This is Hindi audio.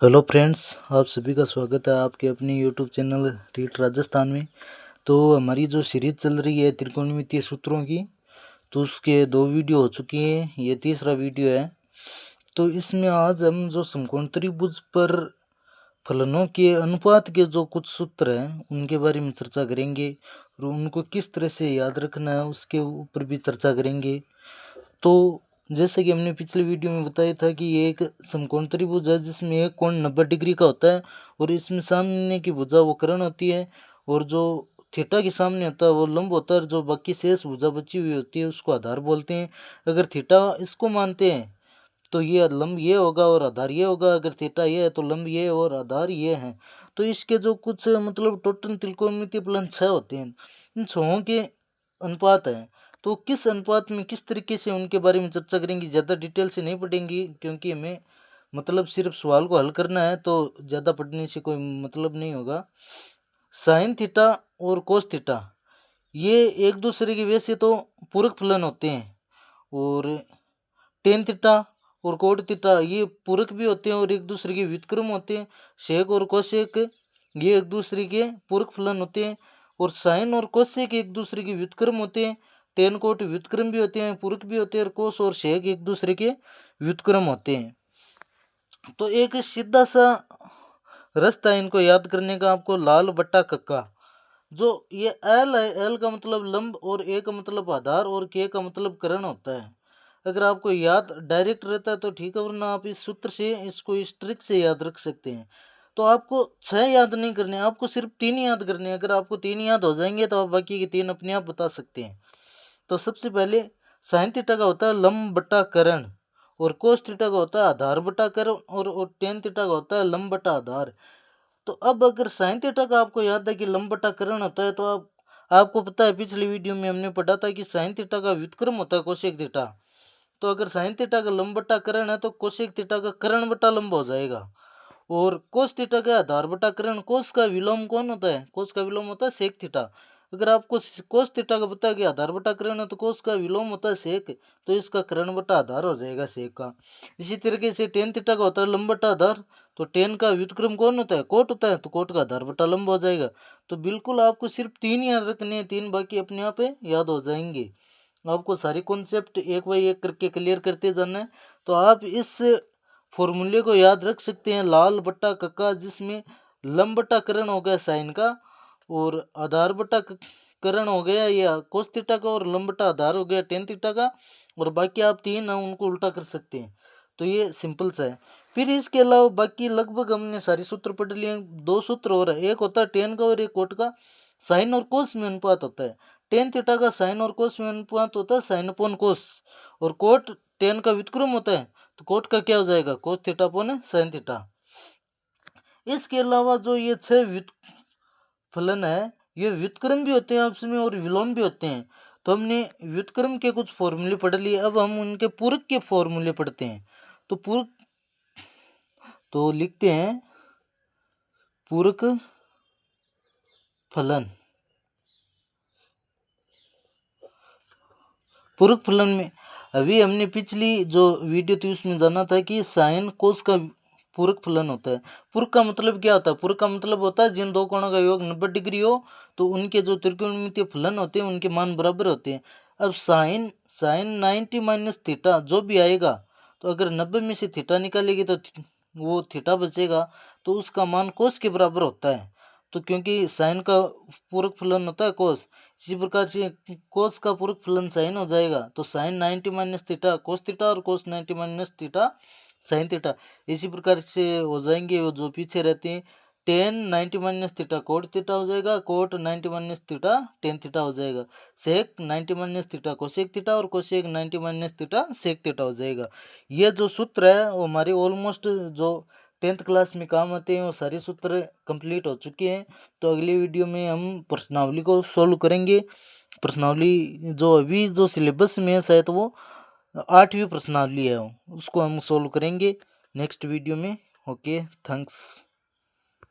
हेलो फ्रेंड्स, आप सभी का स्वागत है आपके अपने यूट्यूब चैनल रीट राजस्थान में। तो हमारी जो सीरीज चल रही है त्रिकोणमितीय सूत्रों की, तो उसके 2 वीडियो हो चुकी हैं, ये तीसरा वीडियो है। तो इसमें आज हम जो समकोण त्रिभुज पर फलनों के अनुपात के जो कुछ सूत्र हैं उनके बारे में चर्चा करेंगे और उनको किस तरह से याद रखना है उसके ऊपर भी चर्चा करेंगे। तो जैसे कि हमने पिछले वीडियो में बताया था कि ये एक समकोण त्रिभुज है जिसमें एक कोण 90 डिग्री का होता है और इसमें सामने की भुजा वो कर्ण होती है और जो थीटा के सामने होता है वो लंब होता है और जो बाकी शेष भुजा बची हुई होती है उसको आधार बोलते हैं। अगर थीटा इसको मानते हैं तो ये लंब ये होगा और आधार ये होगा, अगर थीटा ये है तो लंब ये और आधार ये है। तो इसके जो कुछ मतलब टोटल त्रिकोणमितीय फलन 6 होते हैं, इन 6 के अनुपात हैं। तो किस अनुपात में किस तरीके से उनके बारे में चर्चा करेंगे, ज़्यादा डिटेल से नहीं पढ़ेंगी क्योंकि हमें मतलब सिर्फ सवाल को हल करना है, तो ज़्यादा पढ़ने से कोई मतलब नहीं होगा। साइन थीटा और कोस थीटा ये एक दूसरे के वैसे तो पूरक फलन होते हैं और टेन थीटा और कोड थीटा ये पूरक भी होते हैं और एक दूसरे के व्युत्क्रम होते हैं। सेक और कोसेक ये एक दूसरे के पूरक फलन होते हैं और साइन और कोसेक एक दूसरे के व्युत्क्रम होते हैं। टेन कोट व्युत्क्रम भी होते हैं, पूरक भी होते हैं, और कोस और सेक एक दूसरे के व्युत्क्रम होते हैं। तो एक सीधा सा रास्ता है इनको याद करने का, आपको लाल बट्टा कक्का। जो ये एल है, एल का मतलब लंब और ए का मतलब आधार और के का मतलब कर्ण होता है। अगर आपको याद डायरेक्ट रहता है तो ठीक है, वरना आप इस सूत्र से इसको इस ट्रिक से याद रख सकते हैं। तो आपको 6 याद नहीं करने, आपको सिर्फ 3 याद करने हैं। अगर आपको 3 याद हो जाएंगे तो आप बाकी के 3 अपने आप बता सकते हैं। तो सबसे पहले साइन थीटा का होता है लंब बटा कर्ण और कोस थीटा का होता है आधार बटा कर्ण और टेन थीटा का होता है लंब बटा आधार। तो अब अगर साइन थीटा का आपको याद है कि लंब बटा कर्ण होता है, तो आपको पता है पिछले वीडियो में हमने पढ़ा था कि साइन थीटा का व्युत्क्रम होता है कोसेक थीटा। तो अगर साइन थीटा का लंब बटा कर्ण है तो कोसेक थीटा का कर्ण बटा लंब हो जाएगा। और कोस थीटा का आधार बटा कर्ण, कोस का विलोम कौन होता है? कोस का विलोम होता है सेक थीटा। अगर आपको कोस थीटा का पता है कि आधार बटा कर्ण है तो कोस का विलोम होता है सेक, तो इसका कर्ण बटा आधार हो जाएगा सेक का। इसी तरीके से टेन थीटा का होता है लंब बटा आधार, तो टेन का व्युत्क्रम कौन होता है? कोट होता है, तो कोट का आधार बटा लंब हो जाएगा। तो बिल्कुल आपको सिर्फ 3 याद रखने हैं, 3 बाकी अपने आप याद हो जाएंगे। आपको सारी कॉन्सेप्ट एक बाई एक करके क्लियर करते जाना है। तो आप इस फॉर्मूले को याद रख सकते हैं, लाल बट्टा कक्का, जिसमें लंब बटा कर्ण हो गया साइन का और आधार बटा कर्ण हो गया या कोस थीटा का और लंब बटा आधार हो गया टेन थीटा का, और बाकी आप 3 हैं उनको उल्टा कर सकते हैं। तो ये सिंपल सा है। फिर इसके अलावा बाकी लगभग हमने सारे सूत्र पढ़ लिए। 2 सूत्र और है, एक होता है टेन का और एक कोट का। साइन और कोस में अनुपात होता है। टेन थीटा का साइन और कोस में अनुपात होता है साइन अपॉन कोस, और कोट टेन का व्युत्क्रम होता है, तो कोट का क्या हो जाएगा? Cos theta upon sine theta. इसके अलावा जो ये 6 फलन है, ये व्युत्क्रम भी होते हैं आपस में और विलोम भी होते हैं। तो हमने व्युत्क्रम के कुछ फॉर्मूले पढ़ लिए, अब हम उनके पूरक के फॉर्मूले पढ़ते हैं। तो पूरक, तो लिखते हैं पूरक फलन। पूरक फलन में अभी हमने पिछली जो वीडियो थी उसमें जाना था कि साइन कोस का पूरक फलन होता है। पूरक का मतलब क्या होता है? पूरक का मतलब होता है जिन दो कोणों का योग 90 डिग्री हो तो उनके जो त्रिकोणमितीय फलन होते हैं उनके मान बराबर होते हैं। अब साइन साइन 90 माइनस थीटा जो भी आएगा, तो अगर 90 में से थीटा निकालेगी तो वो थीटा बचेगा, तो उसका मान कोस के बराबर होता है। तो क्योंकि साइन का पूरक फलन होता है कोस, इसी प्रकार से कोस का पूरक फलन साइन हो जाएगा। तो sine 90 minus theta cos theta और cos 90 minus theta sine theta. इसी प्रकार से हो जाएंगे वो जो पीछे रहते हैं। Tan 90 minus theta cot theta हो जाएगा, cot 90 minus theta tan theta हो जाएगा। Sec 90 minus theta cosec theta और cosec 90 minus theta sec theta हो जाएगा। ये जो सूत्र है वो हमारे ऑलमोस्ट जो 10th क्लास में काम आते हैं वो सारे सूत्र कंप्लीट हो चुके हैं। तो अगली वीडियो में हम प्रश्नावली को सॉल्व करेंगे। प्रश्नावली जो अभी जो सिलेबस में है शायद वो 8वीं प्रश्नावली है, उसको हम सॉल्व करेंगे नेक्स्ट वीडियो में। Okay, thanks.